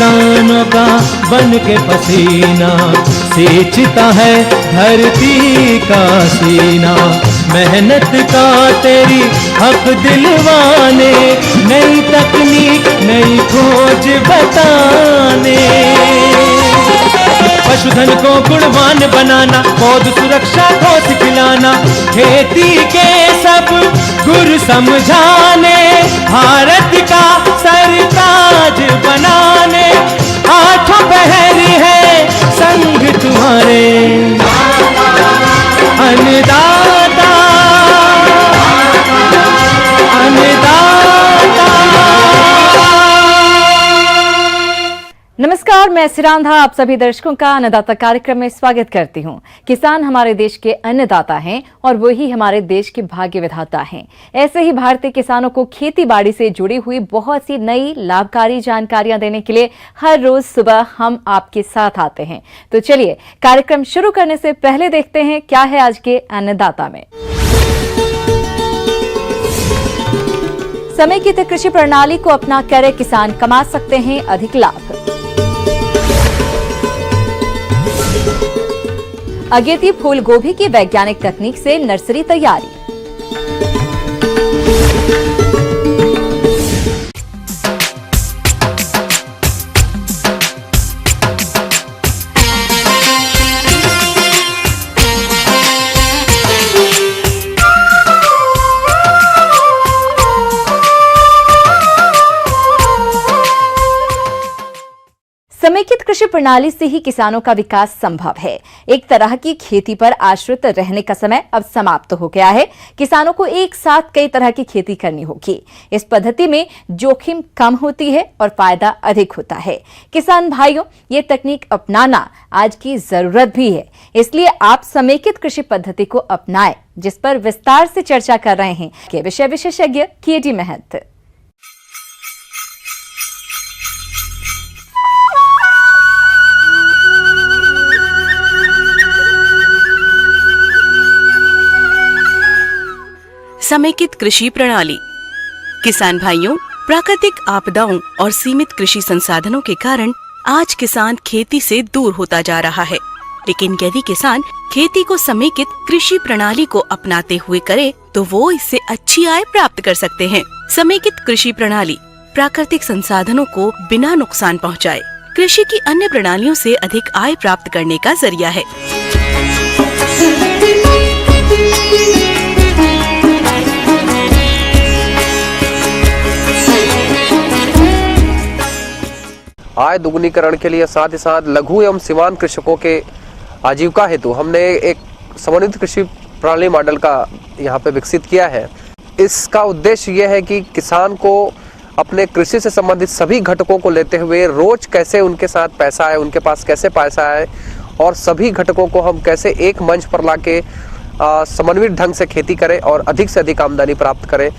किसानों का बन के पसीना, सींचता है धरती का सीना। मेहनत का तेरी हक दिलवाने, नई तकनीक नई खोज बताने। पशुधन को गुणवान बनाना, पौध सुरक्षा को सिखलाना, खेती के सब गुर समझाने, भारत का सरताज बनाने। आठों पहर है संग तुम्हारे अन्नदाता, अन्नदाता। नमस्कार, मैं सिरांधा आप सभी दर्शकों का अन्नदाता कार्यक्रम में स्वागत करती हूं। किसान हमारे देश के अन्नदाता हैं और वही हमारे देश के भाग्य विधाता हैं। ऐसे ही भारतीय किसानों को खेती बाड़ी से जुड़ी हुई बहुत सी नई लाभकारी जानकारियां देने के लिए हर रोज सुबह हम आपके साथ आते हैं। तो चलिए कार्यक्रम शुरू करने से पहले देखते हैं क्या है आज के अन्नदाता में। समेकित कृषि प्रणाली को अपना कर किसान कमा सकते हैं अधिक लाभ। अगेती फूल गोभी की वैज्ञानिक तकनीक से नर्सरी तैयारी। समेकित कृषि प्रणाली से ही किसानों का विकास संभव है। एक तरह की खेती पर आश्रित रहने का समय अब समाप्त हो गया है। किसानों को एक साथ कई तरह की खेती करनी होगी। इस पद्धति में जोखिम कम होती है और फायदा अधिक होता है। किसान भाइयों, ये तकनीक अपनाना आज की जरूरत भी है। इसलिए आप समेकित कृषि पद्धति को अपनाएं, जिस पर विस्तार से चर्चा कर रहे हैं के विषय विशेषज्ञ केडी महंत। समेकित कृषि प्रणाली। किसान भाइयों, प्राकृतिक आपदाओं और सीमित कृषि संसाधनों के कारण आज किसान खेती से दूर होता जा रहा है। लेकिन यदि किसान खेती को समेकित कृषि प्रणाली को अपनाते हुए करे तो वो इससे अच्छी आय प्राप्त कर सकते हैं। समेकित कृषि प्रणाली प्राकृतिक संसाधनों को बिना नुकसान पहुँचाए कृषि की अन्य प्रणालियों से अधिक आय प्राप्त करने का जरिया है। आय दोगुनीकरण के लिए साथ ही साथ लघु एवं सीमांत कृषकों के आजीविका हेतु हमने एक समन्वित कृषि प्रणाली मॉडल का यहाँ पे विकसित किया है। इसका उद्देश्य यह है कि किसान को अपने कृषि से संबंधित सभी घटकों को लेते हुए रोज कैसे उनके साथ पैसा आए, उनके पास कैसे पैसा आए और सभी घटकों को हम कैसे एक मंच पर लाके समन्वित ढंग से खेती करें और अधिक से अधिक आमदनी प्राप्त करें।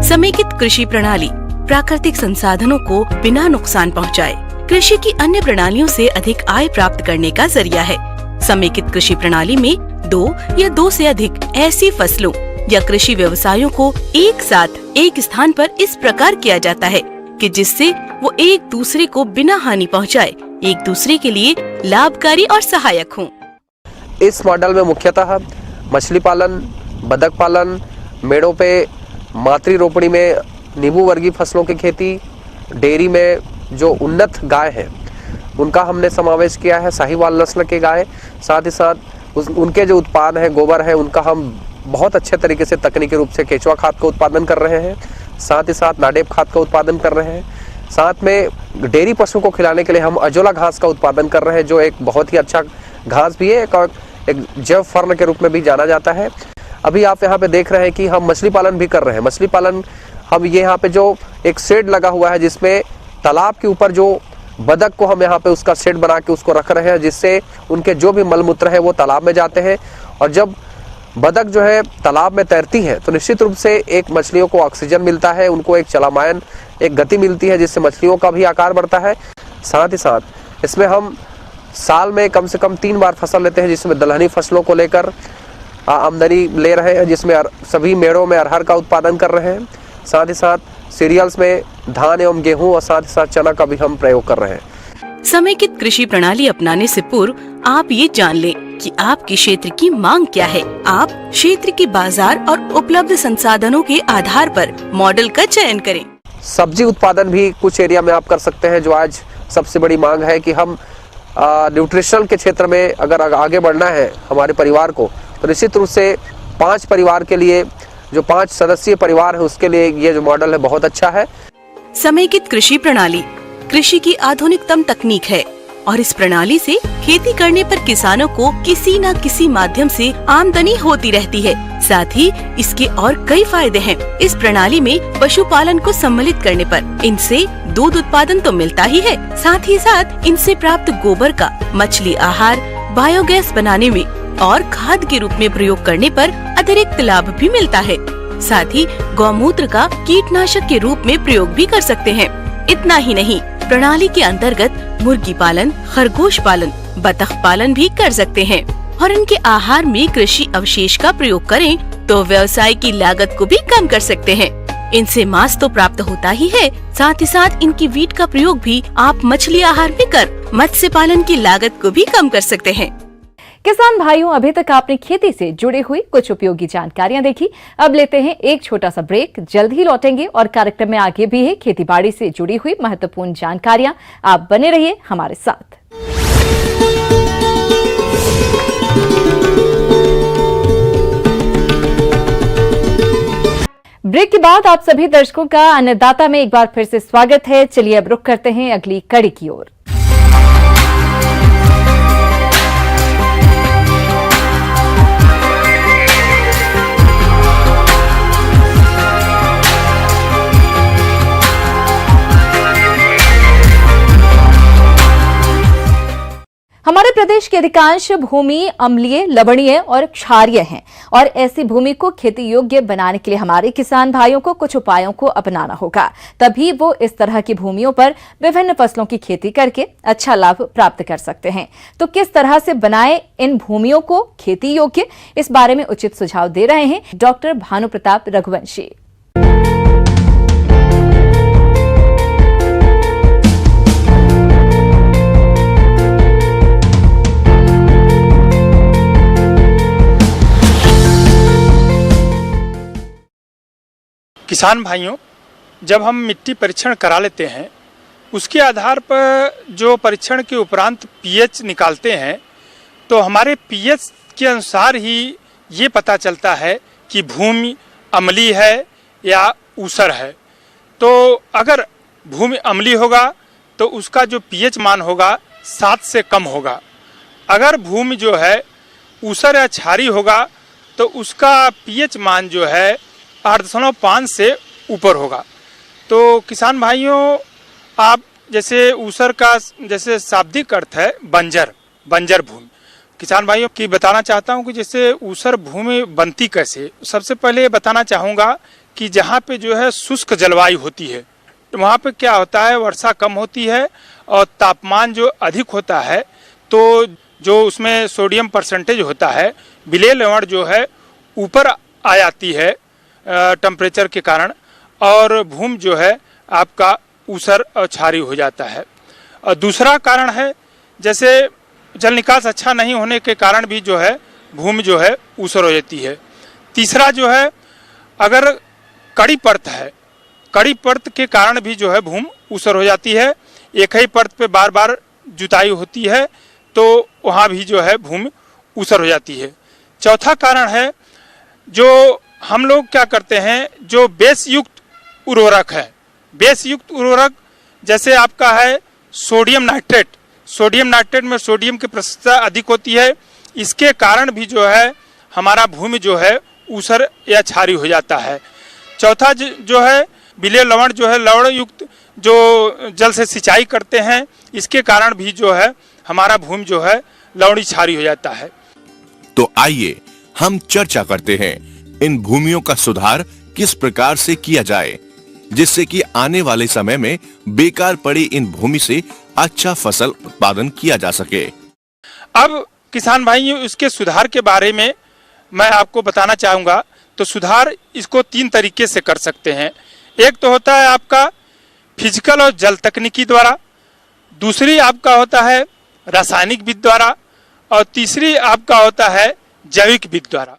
समेकित कृषि प्रणाली प्राकृतिक संसाधनों को बिना नुकसान पहुंचाए कृषि की अन्य प्रणालियों से अधिक आय प्राप्त करने का जरिया है। समेकित कृषि प्रणाली में 2 या 2 से अधिक ऐसी फसलों या कृषि व्यवसायों को एक साथ एक स्थान पर इस प्रकार किया जाता है कि जिससे वो एक दूसरे को बिना हानि पहुंचाए एक दूसरे के लिए लाभकारी और सहायक हों। इस मॉडल में मुख्यतः मछली पालन, बतख पालन, मेड़ों पे मातृ रोपणी में नींबू वर्गीय फसलों की खेती, डेयरी में जो उन्नत गाय है उनका हमने समावेश किया है, साहीवाल नस्ल के गाय। साथ ही साथ उनके जो उत्पाद है, गोबर है, उनका हम बहुत अच्छे तरीके से तकनीकी रूप से केचुआ खाद का उत्पादन कर रहे हैं। साथ ही साथ नाडेप खाद का उत्पादन कर रहे हैं। साथ में डेयरी पशु को खिलाने के लिए हम अजोला घास का उत्पादन कर रहे हैं, जो एक बहुत ही अच्छा घास भी है और एक जैव फर्न के रूप में भी जाना जाता है। अभी आप यहाँ पे देख रहे हैं कि हम मछली पालन भी कर रहे हैं। मछली पालन हम ये यहाँ पे जो एक शेड लगा हुआ है जिसमें तालाब के ऊपर जो बतख को हम यहाँ पे उसका शेड बना के उसको रख रहे हैं, जिससे उनके जो भी मलमूत्र है वो तालाब में जाते हैं। और जब बतख जो है तालाब में तैरती है तो निश्चित रूप से एक मछलियों को ऑक्सीजन मिलता है, उनको एक चलायमान एक गति मिलती है, जिससे मछलियों का भी आकार बढ़ता है। साथ ही साथ इसमें हम साल में कम से कम 3 बार फसल लेते हैं, जिसमें दलहनी फसलों को लेकर आमदनी ले रहे हैं, जिसमें सभी मेड़ों में अरहर का उत्पादन कर रहे हैं। साथ ही साथ सीरियल्स में धान एवं गेहूं और साथ ही साथ चना का भी हम प्रयोग कर रहे हैं। समेकित कृषि प्रणाली अपनाने से पूर्व आप ये जान लें कि आपके क्षेत्र की मांग क्या है। आप क्षेत्र की बाजार और उपलब्ध संसाधनों के आधार पर मॉडल का चयन करें। सब्जी उत्पादन भी कुछ एरिया में आप कर सकते हैं, जो आज सबसे बड़ी मांग है कि हम न्यूट्रिशन के क्षेत्र में अगर आगे बढ़ना है हमारे परिवार को, तो निश्चित रूप से 5 परिवार के लिए, जो 5 सदस्यीय परिवार है उसके लिए ये जो मॉडल है बहुत अच्छा है। समेकित कृषि प्रणाली कृषि की आधुनिकतम तकनीक है और इस प्रणाली से खेती करने पर किसानों को किसी न किसी माध्यम से आमदनी होती रहती है। साथ ही इसके और कई फायदे हैं। इस प्रणाली में पशुपालन को सम्मिलित करने पर इनसे दूध उत्पादन तो मिलता ही है, साथ ही साथ इनसे प्राप्त गोबर का मछली आहार, बायोगैस बनाने में और खाद के रूप में प्रयोग करने पर अतिरिक्त लाभ भी मिलता है। साथ ही गौमूत्र का कीटनाशक के रूप में प्रयोग भी कर सकते हैं। इतना ही नहीं, प्रणाली के अंतर्गत मुर्गी पालन, खरगोश पालन, बतख पालन भी कर सकते हैं और इनके आहार में कृषि अवशेष का प्रयोग करें तो व्यवसाय की लागत को भी कम कर सकते हैं। इनसे मांस तो प्राप्त होता ही है, साथ ही साथ इनकी वीट का प्रयोग भी आप मछली आहार में कर मत्स्य पालन की लागत को भी कम कर सकते हैं। किसान भाइयों, अभी तक आपने खेती से जुड़ी हुई कुछ उपयोगी जानकारियां देखी। अब लेते हैं एक छोटा सा ब्रेक, जल्द ही लौटेंगे और कार्यक्रम में आगे भी है खेती बाड़ी से जुड़ी हुई महत्वपूर्ण जानकारियां। आप बने रहिए हमारे साथ। ब्रेक के बाद आप सभी दर्शकों का अन्नदाता में एक बार फिर से स्वागत है। चलिए अब रुख करते हैं अगली कड़ी की ओर। हमारे प्रदेश की अधिकांश भूमि अम्लीय, लवणीय और क्षारीय है और ऐसी भूमि को खेती योग्य बनाने के लिए हमारे किसान भाइयों को कुछ उपायों को अपनाना होगा, तभी वो इस तरह की भूमियों पर विभिन्न फसलों की खेती करके अच्छा लाभ प्राप्त कर सकते हैं। तो किस तरह से बनाए इन भूमियों को खेती योग्य, इस बारे में उचित सुझाव दे रहे हैं डॉक्टर भानु प्रताप रघुवंशी। किसान भाइयों, जब हम मिट्टी परीक्षण करा लेते हैं, उसके आधार पर जो परीक्षण के उपरांत पीएच निकालते हैं, तो हमारे पीएच के अनुसार ही ये पता चलता है कि भूमि अम्लीय है या ऊसर है। तो अगर भूमि अम्लीय होगा तो उसका जो पीएच मान होगा 7 से कम होगा। अगर भूमि जो है ऊसर या क्षारीय होगा तो उसका पीएच मान जो है 8.5 से ऊपर होगा। तो किसान भाइयों, आप जैसे ऊसर का जैसे शाब्दिक अर्थ है बंजर भूमि। किसान भाइयों की बताना चाहता हूं कि जैसे ऊसर भूमि बनती कैसे। सबसे पहले बताना चाहूँगा कि जहाँ पे जो है शुष्क जलवायु होती है, तो वहाँ पे क्या होता है, वर्षा कम होती है और तापमान जो अधिक होता है, तो जो उसमें सोडियम परसेंटेज होता है, विलेय लवण जो है ऊपर आ जाती है टेम्परेचर के कारण, और भूमि जो है आपका ऊसर और क्षारीय हो जाता है। और दूसरा कारण है जैसे जल निकास अच्छा नहीं होने के कारण भी जो है भूमि जो है ऊसर हो जाती है। तीसरा जो है, अगर कड़ी परत है, कड़ी परत के कारण भी जो है भूमि ऊसर हो जाती है। एक ही परत पे बार बार जुताई होती है तो वहाँ भी जो है भूमि ऊसर हो जाती है। चौथा कारण है, जो हम लोग क्या करते हैं, जो बेस युक्त उर्वरक है, बेस युक्त उर्वरक जैसे आपका है सोडियम नाइट्रेट में सोडियम की प्रशंसा अधिक होती है। इसके कारण भी जो है हमारा भूमि जो है ऊसर या क्षारीय हो जाता है। चौथा जो है विलेय लवण जो है लवण युक्त जो जल से सिंचाई करते हैं, इसके कारण भी जो है हमारा भूमि जो है लवणी क्षारीय हो जाता है। तो आइए हम चर्चा करते हैं इन भूमियों का सुधार किस प्रकार से किया जाए, जिससे कि आने वाले समय में बेकार पड़ी इन भूमि से अच्छा फसल उत्पादन किया जा सके। अब किसान भाइयों, इसके सुधार के बारे में मैं आपको बताना चाहूँगा। तो सुधार इसको 3 तरीके से कर सकते हैं। एक तो होता है आपका फिजिकल और जल तकनीकी द्वारा, दूसरी आपका होता है रासायनिक विधि द्वारा और तीसरी आपका होता है जैविक विधि द्वारा।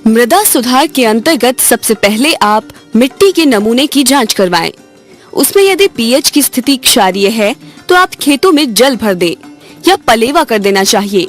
मृदा सुधार के अंतर्गत सबसे पहले आप मिट्टी के नमूने की जांच करवाएं। उसमें यदि पीएच की स्थिति क्षारीय है तो आप खेतों में जल भर दें या पलेवा कर देना चाहिए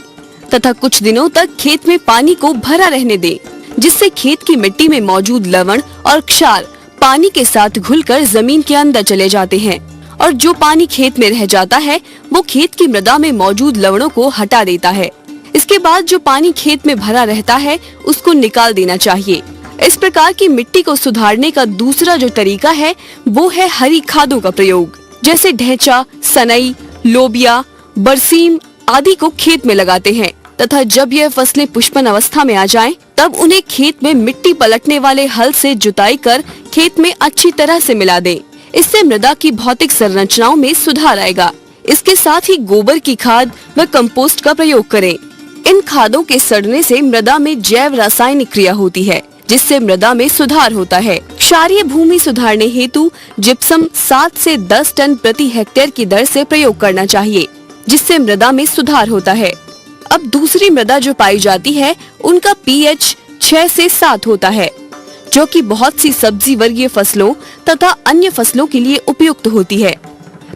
तथा कुछ दिनों तक खेत में पानी को भरा रहने दें, जिससे खेत की मिट्टी में मौजूद लवण और क्षार पानी के साथ घुलकर जमीन के अंदर चले जाते हैं और जो पानी खेत में रह जाता है वो खेत की मृदा में मौजूद लवणों को हटा देता है। इसके बाद जो पानी खेत में भरा रहता है उसको निकाल देना चाहिए। इस प्रकार की मिट्टी को सुधारने का दूसरा जो तरीका है वो है हरी खादों का प्रयोग, जैसे ढैंचा, सनई, लोबिया, बरसीम आदि को खेत में लगाते हैं तथा जब यह फसलें पुष्पन अवस्था में आ जाएं, तब उन्हें खेत में मिट्टी पलटने वाले हल से जुताई कर खेत में अच्छी तरह से मिला दें। इससे मृदा की भौतिक संरचनाओं में सुधार आएगा। इसके साथ ही गोबर की खाद व कंपोस्ट का प्रयोग करें। इन खादों के सड़ने से मृदा में जैव रासायनिक क्रिया होती है, जिससे मृदा में सुधार होता है। क्षारीय भूमि सुधारने हेतु जिप्सम 7 से 10 टन प्रति हेक्टेयर की दर से प्रयोग करना चाहिए, जिससे मृदा में सुधार होता है। अब दूसरी मृदा जो पाई जाती है उनका पीएच 6 से 7 होता है, जो कि बहुत सी सब्जी वर्गीय फसलों तथा अन्य फसलों के लिए उपयुक्त होती है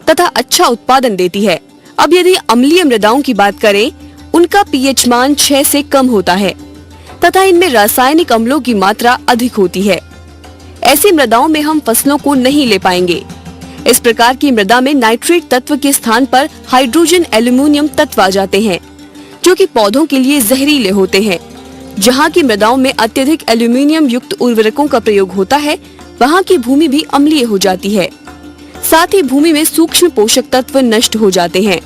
तथा अच्छा उत्पादन देती है। अब यदि अम्लीय मृदाओं की बात करें, उनका पीएच मान 6 से कम होता है तथा इनमें रासायनिक अम्लों की मात्रा अधिक होती है। ऐसी मृदाओं में हम फसलों को नहीं ले पाएंगे। इस प्रकार की मृदा में नाइट्रेट तत्व के स्थान पर हाइड्रोजन एल्यूमिनियम तत्व आ जाते हैं, जो कि पौधों के लिए जहरीले होते हैं। जहाँ की मृदाओं में अत्यधिक एल्यूमिनियम युक्त उर्वरकों का प्रयोग होता है, वहाँ की भूमि भी अम्लीय हो जाती है। साथ ही भूमि में सूक्ष्म पोषक तत्व नष्ट हो जाते हैं।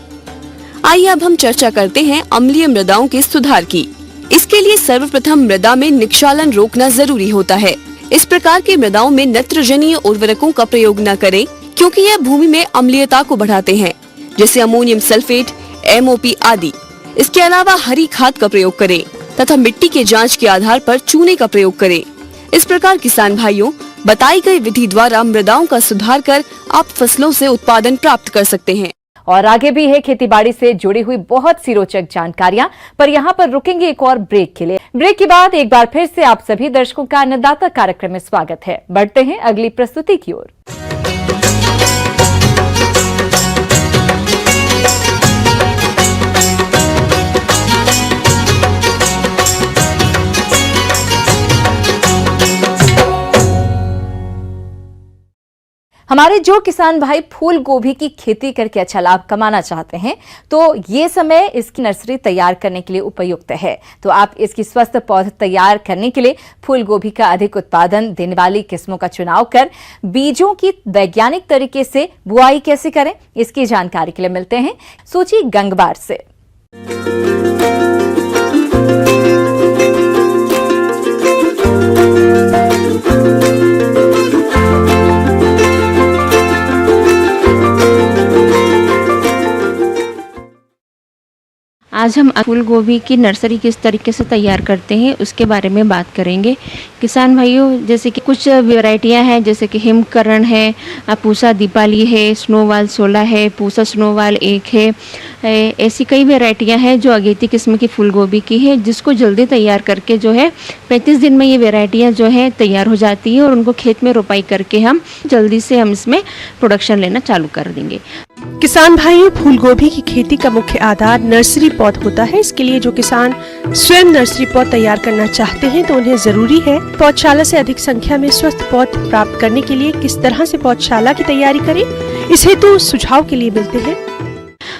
आइए अब हम चर्चा करते हैं अम्लीय मृदाओं के सुधार की। इसके लिए सर्वप्रथम मृदा में निक्षालन रोकना जरूरी होता है। इस प्रकार की मृदाओं में नत्रजनीय उर्वरकों का प्रयोग न करें, क्योंकि यह भूमि में अम्लीयता को बढ़ाते हैं, जैसे अमोनियम सल्फेट, MOP आदि। इसके अलावा हरी खाद का प्रयोग करें तथा मिट्टी के जांच के आधार पर चूने का प्रयोग करें। इस प्रकार किसान भाइयों, बताई गई विधि द्वारा मृदाओं का सुधार कर आप फसलों से उत्पादन प्राप्त कर सकते हैं। और आगे भी है खेतीबाड़ी से जुड़ी हुई बहुत सी रोचक जानकारियां, पर यहाँ पर रुकेंगे एक और ब्रेक के लिए। ब्रेक के बाद एक बार फिर से आप सभी दर्शकों का अन्नदाता कार्यक्रम में स्वागत है। बढ़ते हैं अगली प्रस्तुति की ओर। हमारे जो किसान भाई फूल गोभी की खेती करके अच्छा लाभ कमाना चाहते हैं, तो ये समय इसकी नर्सरी तैयार करने के लिए उपयुक्त है। तो आप इसकी स्वस्थ पौध तैयार करने के लिए फूल गोभी का अधिक उत्पादन देने वाली किस्मों का चुनाव कर बीजों की वैज्ञानिक तरीके से बुआई कैसे करें, इसकी जानकारी के लिए मिलते हैं सूची गंगवार से। आज हम फूल गोभी की नर्सरी किस तरीके से तैयार करते हैं उसके बारे में बात करेंगे। किसान भाइयों, जैसे कि कुछ वैरायटियां हैं, जैसे कि हिमकरण है, पूसा दीपाली है, स्नोवाल 16 है, पूसा स्नोवाल 1 है। ऐसी कई वैरायटियां हैं जो अगेती किस्म की फूल गोभी की है, जिसको जल्दी तैयार करके जो है 35 दिन में ये वैरायटियाँ जो है तैयार हो जाती है और उनको खेत में रोपाई करके हम जल्दी से इसमें प्रोडक्शन लेना चालू कर देंगे। किसान भाइयों, फूल गोभी की खेती का मुख्य आधार नर्सरी पौध होता है। इसके लिए जो किसान स्वयं नर्सरी पौध तैयार करना चाहते हैं, तो उन्हें जरूरी है पौधशाला से अधिक संख्या में स्वस्थ पौध प्राप्त करने के लिए किस तरह से पौधशाला की तैयारी करें, इस हेतु सुझाव के लिए मिलते हैं।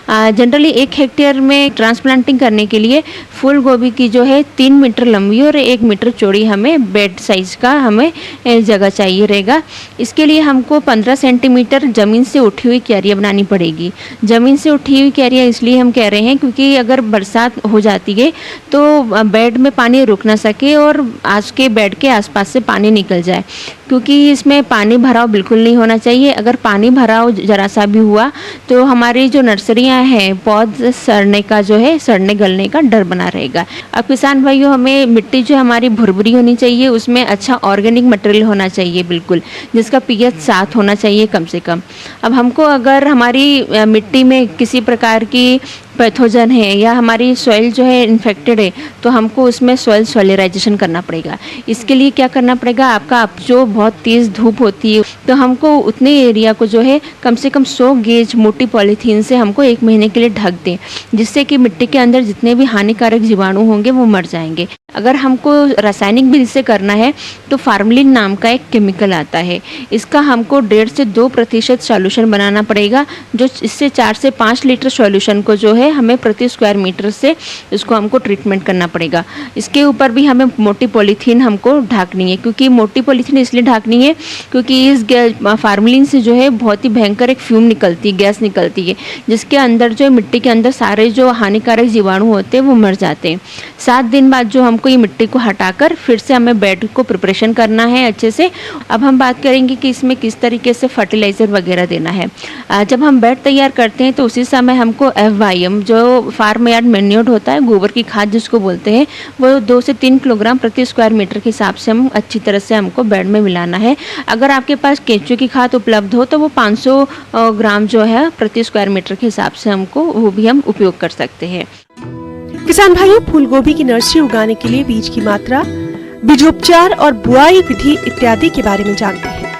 जनरली 1 हेक्टेयर में ट्रांसप्लांटिंग करने के लिए फूल गोभी की जो है 3 मीटर लंबी और 1 मीटर चौड़ी हमें बेड साइज का हमें जगह चाहिए रहेगा। इसके लिए हमको 15 सेंटीमीटर ज़मीन से उठी हुई क्यारियाँ बनानी पड़ेगी। ज़मीन से उठी हुई क्यारियाँ इसलिए हम कह रहे हैं क्योंकि अगर बरसात हो जाती है तो बेड में पानी रुक ना सके और आज के बेड के आसपास से पानी निकल जाए, क्योंकि इसमें पानी भराव बिल्कुल नहीं होना चाहिए। अगर पानी भराव जरा सा भी हुआ तो हमारी जो नर्सरियाँ विराइटियाँ हैं पौध सड़ने का जो है सड़ने गलने का डर बना रहेगा। अब किसान भाइयों, हमें मिट्टी जो हमारी भुरभुरी होनी चाहिए, उसमें अच्छा ऑर्गेनिक मटेरियल होना चाहिए बिल्कुल, जिसका पीएच 7 होना चाहिए कम से कम। अब हमको अगर हमारी मिट्टी में किसी प्रकार की पैथोजन है या हमारी सॉइल जो है इन्फेक्टेड है, तो हमको उसमें सॉइल सॉइलराइजेशन करना पड़ेगा। इसके लिए क्या करना पड़ेगा, आपका अब जो बहुत तेज़ धूप होती है तो हमको उतने एरिया को जो है कम से कम 100 गेज मोटी पॉलीथीन से हमको 1 महीने के लिए ढक दें, जिससे कि मिट्टी के अंदर जितने भी हानिकारक जीवाणु होंगे वो मर जाएंगे। अगर हमको रासायनिक विधि से करना है तो फार्मलिन नाम का एक केमिकल आता है, इसका हमको 1.5 से 2% सॉल्यूशन बनाना पड़ेगा, जो इससे 4 से 5 लीटर सॉल्यूशन को जो है हमें प्रति स्क्वायर मीटर से इसको हमको ट्रीटमेंट करना पड़ेगा। इसके ऊपर भी हमें मोटी पॉलीथीन हमको ढाकनी है, क्योंकि मोटी पॉलीथीन इसलिए ढाकनी है क्योंकि इस फार्मलिन से जो है बहुत ही भयंकर एक फ्यूम निकलती है, गैस निकलती है, जिसके अंदर जो है मिट्टी के अंदर सारे जो हानिकारक जीवाणु होते हैं वो मर जाते हैं। 7 दिन बाद जो हमको ये मिट्टी को हटाकर फिर से हमें बेड को प्रिपरेशन करना है अच्छे से। अब हम बात करेंगे कि इसमें किस तरीके से फर्टिलाइज़र वगैरह देना है। जब हम बेड तैयार करते हैं तो उसी समय हमको FYM जो फार्म यार्ड मैन्योर होता है, गोबर की खाद जिसको बोलते हैं, वो 2 से 3 किलोग्राम प्रति स्क्वायर मीटर के हिसाब से हम अच्छी तरह से हमको बेड में मिलाना है। अगर आपके पास केंचुए की खाद उपलब्ध हो तो वो 500 ग्राम जो है प्रति स्क्वायर मीटर के हिसाब से हमको वो भी हम उपयोग कर सकते हैं। किसान भाइयों, फूल गोभी की नर्सरी उगाने के लिए बीज की मात्रा, बीजोपचार और बुआई विधि इत्यादि के बारे में जानते हैं।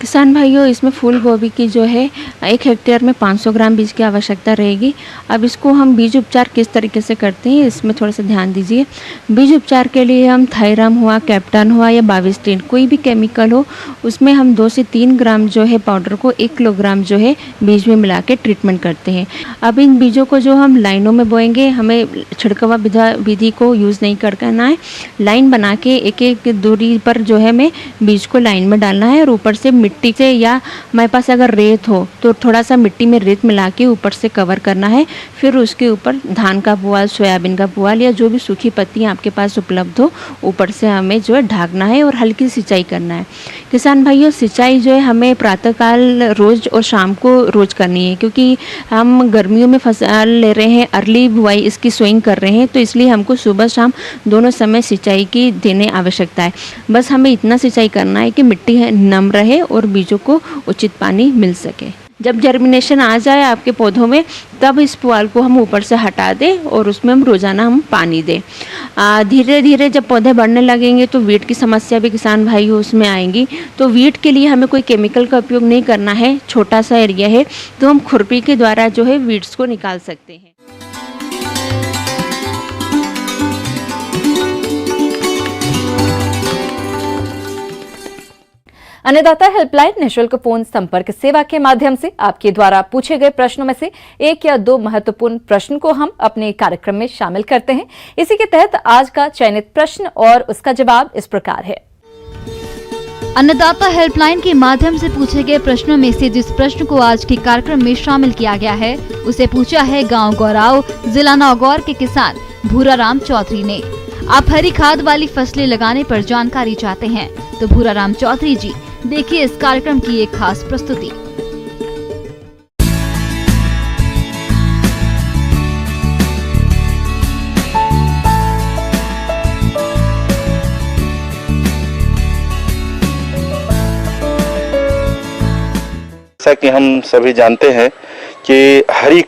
किसान भाइयों, इसमें फूल गोभी की जो है 1 हेक्टेयर में 500 ग्राम बीज की आवश्यकता रहेगी। अब इसको हम बीज उपचार किस तरीके से करते हैं, इसमें थोड़ा सा ध्यान दीजिए। बीज उपचार के लिए हम थायराम हुआ, कैप्टन हुआ या बाविस्टीन, कोई भी केमिकल हो, उसमें हम 2 से 3 ग्राम जो है पाउडर को 1 किलोग्राम जो है बीज में मिला के ट्रीटमेंट करते हैं। अब इन बीजों को जो हम लाइनों में बोएंगे, हमें छिड़कवा विधि को यूज़ नहीं करना है। लाइन बना के एक दूरी पर जो है हमें बीज को लाइन में डालना है और ऊपर से मिट्टी से, या हमारे पास अगर रेत हो तो थोड़ा सा मिट्टी में रेत मिला के ऊपर से कवर करना है। फिर उसके ऊपर धान का पुआल, सोयाबीन का पुआल या जो भी सूखी पत्तियां आपके पास उपलब्ध हो, ऊपर से हमें जो है ढाकना है और हल्की सिंचाई करना है। किसान भाइयों, सिंचाई जो है हमें प्रातःकाल रोज़ और शाम को रोज़ करनी है, क्योंकि हम गर्मियों में फसल ले रहे हैं, अर्ली बुआई इसकी सोइंग कर रहे हैं, तो इसलिए हमको सुबह शाम दोनों समय सिंचाई की देने आवश्यकता है। बस हमें इतना सिंचाई करना है कि मिट्टी नम रहे और बीजों को उचित पानी मिल सके। जब जर्मिनेशन आ जाए आपके पौधों में, तब इस पुआल को हम ऊपर से हटा दें और उसमें हम रोज़ाना पानी दें। धीरे धीरे जब पौधे बढ़ने लगेंगे तो वीट की समस्या भी किसान भाई उसमें आएंगी। तो वीट के लिए हमें कोई केमिकल का उपयोग नहीं करना है, छोटा सा एरिया है तो हम खुरपी के द्वारा जो है वीड्स को निकाल सकते हैं। अन्नदाता हेल्पलाइन निःशुल्क फोन संपर्क सेवा के माध्यम से आपके द्वारा पूछे गए प्रश्नों में से 1 या 2 महत्वपूर्ण प्रश्न को हम अपने कार्यक्रम में शामिल करते हैं। इसी के तहत आज का चयनित प्रश्न और उसका जवाब इस प्रकार है। अन्नदाता हेल्पलाइन के माध्यम से पूछे गए प्रश्नों में से जिस प्रश्न को आज के कार्यक्रम में शामिल किया गया है, उसे पूछा है गांव गौराव, जिला नागौर के किसान भूराराम चौधरी ने। आप हरी खाद वाली फसलें लगाने पर जानकारी चाहते हैं तो भूराराम चौधरी जी, देखिए इस कार्यक्रम की एक खास प्रस्तुति। जैसा कि हम सभी जानते हैं कि हरी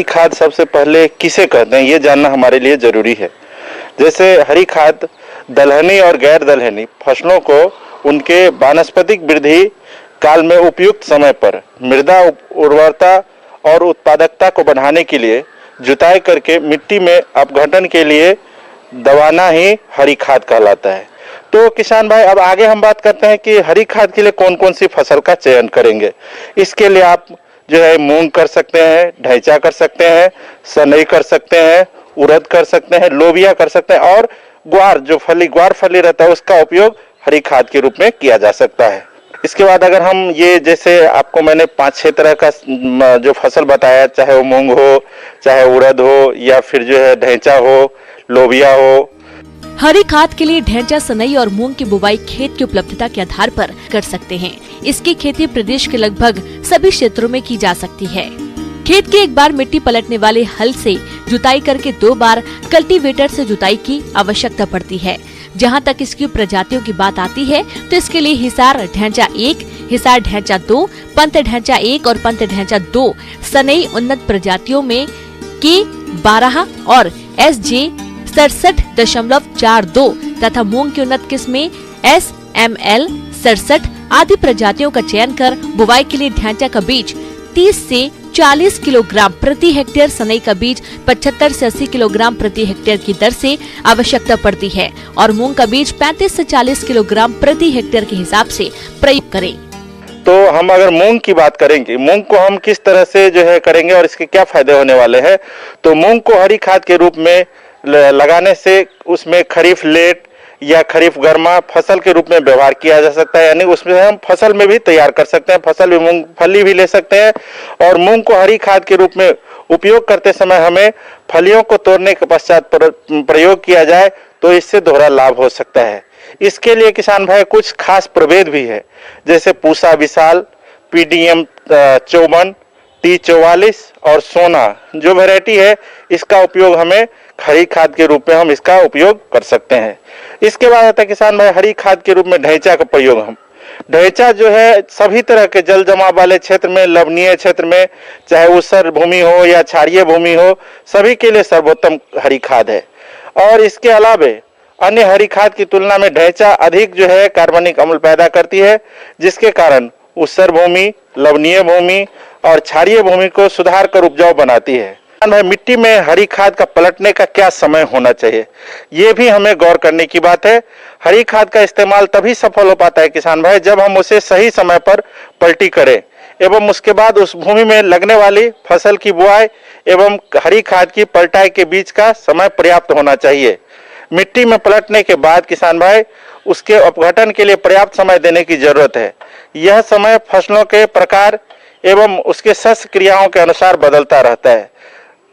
खाद सबसे पहले किसे कहते हैं, ये जानना हमारे लिए जरूरी है। जैसे हरी खाद दलहनी और गैर दलहनी फसलों को उनके वानस्पतिक वृद्धि काल में उपयुक्त समय पर मृदा उर्वरता और उत्पादकता को बढ़ाने के लिए जुताई करके मिट्टी में अपघटन के लिए दबाना ही हरी खाद कहलाता है। तो किसान भाई, अब आगे हम बात करते हैं कि हरी खाद के लिए कौन कौन सी फसल का चयन करेंगे। इसके लिए आप जो है मूंग कर सकते हैं, ढैंचा कर सकते हैं, सनई कर सकते हैं, उड़द कर सकते हैं, लोबिया कर सकते हैं और ग्वार फली रहता है उसका उपयोग हरी खाद के रूप में किया जा सकता है। इसके बाद अगर हम ये जैसे आपको मैंने 5-6 तरह का जो फसल बताया, चाहे वो मूंग हो, चाहे उड़द हो या फिर जो है ढैंचा हो, लोबिया हो। हरी खाद के लिए ढैंचा, सनई और मूंग की बुवाई खेत की उपलब्धता के आधार पर कर सकते हैं। इसकी खेती प्रदेश के लगभग सभी क्षेत्रों में की जा सकती है। खेत के एक बार मिट्टी पलटने वाले हल से जुताई करके 2 बार कल्टीवेटर से जुताई की आवश्यकता पड़ती है। जहां तक इसकी प्रजातियों की बात आती है तो इसके लिए हिसार ढांचा 1, हिसार ढांचा 2, पंत ढांचा 1 और पंत ढांचा 2 सनई उन्नत प्रजातियों में K12 और SJ 67.42 तथा मूंग की उन्नत किस्में SML 67 आदि प्रजातियों का चयन कर बुवाई के लिए ढांचा का बीज 30 से 40 किलोग्राम प्रति हेक्टेयर, सनई का बीज 75 से 80 किलोग्राम प्रति हेक्टेयर की दर से आवश्यकता पड़ती है और मूंग का बीज 35 से 40 किलोग्राम प्रति हेक्टेयर के हिसाब से प्रयोग करें। तो हम अगर मूंग की बात करेंगे, मूंग को हम किस तरह से जो है करेंगे और इसके क्या फायदे होने वाले हैं, तो मूंग को हरी खाद के रूप में लगाने से उसमें खरीफ लेट या खरीफ गर्मा फसल के रूप में व्यवहार किया जा सकता है। यानी उसमें हम फसल में भी तैयार कर सकते हैं, फसल भी मूंगफली भी ले सकते हैं और मूंग को हरी खाद के रूप में उपयोग करते समय हमें फलियों को तोड़ने के पश्चात प्रयोग किया जाए तो इससे दोहरा लाभ हो सकता है। इसके लिए किसान भाई कुछ खास प्रभेद भी है, जैसे पूसा विशाल, PDM 54, T44 और सोना जो वैरायटी है, इसका उपयोग हमें हरी खाद के रूप में हम इसका उपयोग कर सकते हैं। इसके बाद आता है किसान भाई हरी खाद के रूप में ढैंचा का प्रयोग। हम ढैंचा जो है सभी तरह के जल जमाव वाले क्षेत्र में, लवणीय क्षेत्र में, चाहे ऊसर भूमि हो या क्षारीय भूमि हो, सभी के लिए सर्वोत्तम हरी खाद है। और इसके अलावे अन्य हरी खाद की तुलना में ढैंचा अधिक जो है कार्बनिक अम्ल पैदा करती है, जिसके कारण ऊसर भूमि, लवणीय भूमि और क्षारीय भूमि को सुधार कर उपजाऊ बनाती है। मिट्टी में हरी खाद का पलटने का क्या समय होना चाहिए, ये भी हमें गौर करने की बात है। हरी खाद का इस्तेमाल तभी सफल हो पाता है किसान भाई जब हम उसे सही समय पर पलटी करें एवं उसके बाद उस भूमि में लगने वाली फसल की बुआई एवं हरी खाद की पलटाई के बीच का समय पर्याप्त होना चाहिए। मिट्टी में पलटने के बाद किसान भाई उसके अपघटन के लिए पर्याप्त समय देने की जरूरत है। यह समय फसलों के प्रकार एवं उसके सस्य क्रियाओं के अनुसार बदलता रहता है।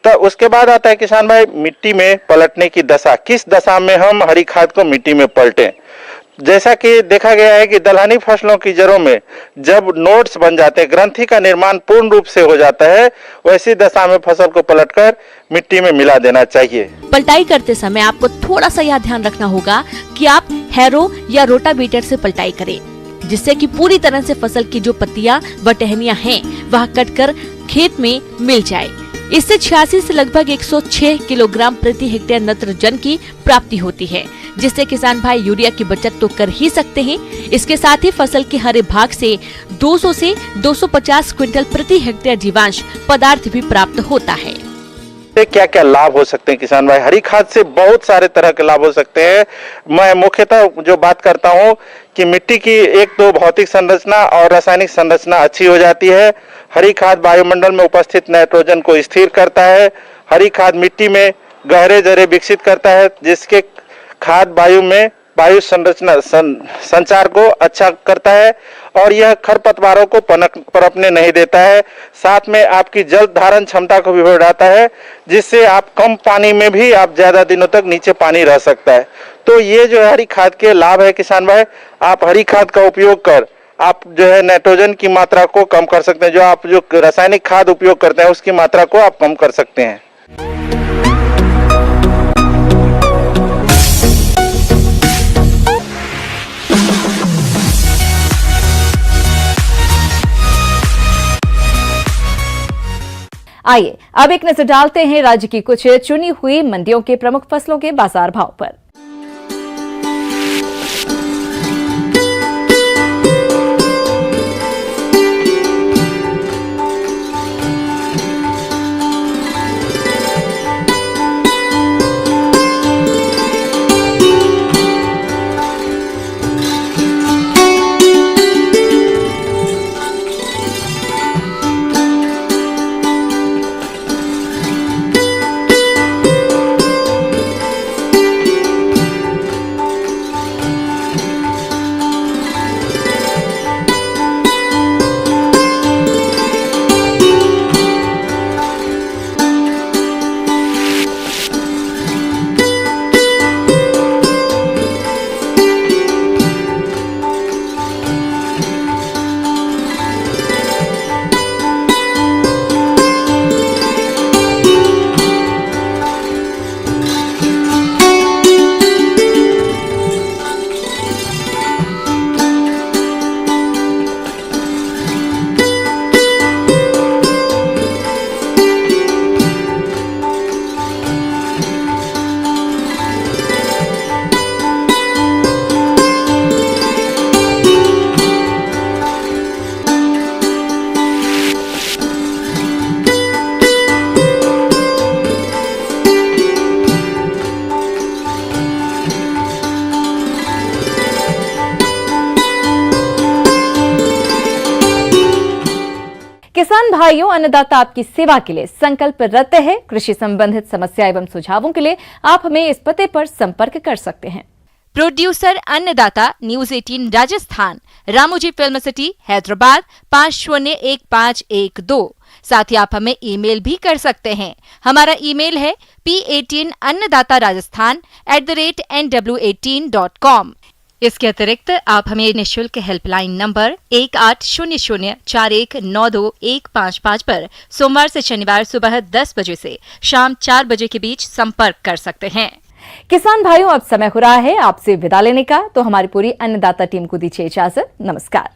तो उसके बाद आता है किसान भाई मिट्टी में पलटने की दशा, किस दशा में हम हरी खाद को मिट्टी में पलटें। जैसा कि देखा गया है कि दलहनी फसलों की जड़ों में जब नोड्स बन जाते हैं, ग्रंथि का निर्माण पूर्ण रूप से हो जाता है, वैसी दशा में फसल को पलटकर मिट्टी में मिला देना चाहिए। पलटाई करते समय आपको थोड़ा सा यह ध्यान रखना होगा कि आप हैरो या रोटावेटर से पलटाई करें, जिससे कि पूरी तरह से फसल की जो पत्तियां व टहनियां हैं वह कटकर खेत में मिल जाए। इससे 86 से लगभग 106 किलोग्राम प्रति हेक्टेयर नत्रजन की प्राप्ति होती है, जिससे किसान भाई यूरिया की बचत तो कर ही सकते हैं। इसके साथ ही फसल के हरे भाग से 200 से 250 क्विंटल प्रति हेक्टेयर जीवांश पदार्थ भी प्राप्त होता है। क्या क्या लाभ हो सकते हैं किसान भाई? हरी खाद से बहुत सारे तरह के लाभ हो सकते हैं। मैं मुख्यतः जो बात करता हूं कि मिट्टी की एक तो भौतिक संरचना और रासायनिक संरचना अच्छी हो जाती है। हरी खाद वायुमंडल में उपस्थित नाइट्रोजन को स्थिर करता है। हरी खाद मिट्टी में गहरे जरे विकसित करता है, जिसके खाद वायु में वायु संरचना संचार को अच्छा करता है और यह खरपतवारों को पनपने नहीं देता है। साथ में आपकी जल धारण क्षमता को भी बढ़ाता है, जिससे आप कम पानी में भी आप ज्यादा दिनों तक नीचे पानी रह सकता है। तो ये जो हरी खाद के लाभ है किसान भाई, आप हरी खाद का उपयोग कर आप जो है नाइट्रोजन की मात्रा को कम कर सकते हैं। जो आप जो रासायनिक खाद उपयोग करते हैं उसकी मात्रा को आप कम कर सकते हैं। आइए अब एक नजर डालते हैं राज्य की कुछ चुनी हुई मंडियों के प्रमुख फसलों के बाजार भाव पर। किसान भाइयों, अन्नदाता आपकी सेवा के लिए संकल्परत है। कृषि संबंधित समस्या एवं सुझावों के लिए आप हमें इस पते पर संपर्क कर सकते हैं। प्रोड्यूसर अन्नदाता, news 18 Rajasthan, Ramoji film city, Hyderabad 501512। साथ ही आप हमें ईमेल भी कर सकते हैं। हमारा ईमेल है p18अन्नदाता-rajasthan@nw18.com। इसके अतिरिक्त आप हमें निःशुल्क हेल्पलाइन नंबर 18004192-155 पर सोमवार से शनिवार सुबह 10 बजे से शाम 4 बजे के बीच संपर्क कर सकते हैं। किसान भाइयों, अब समय हो रहा है आपसे विदा लेने का, तो हमारी पूरी अन्नदाता टीम को दीजिए इजाजत। नमस्कार।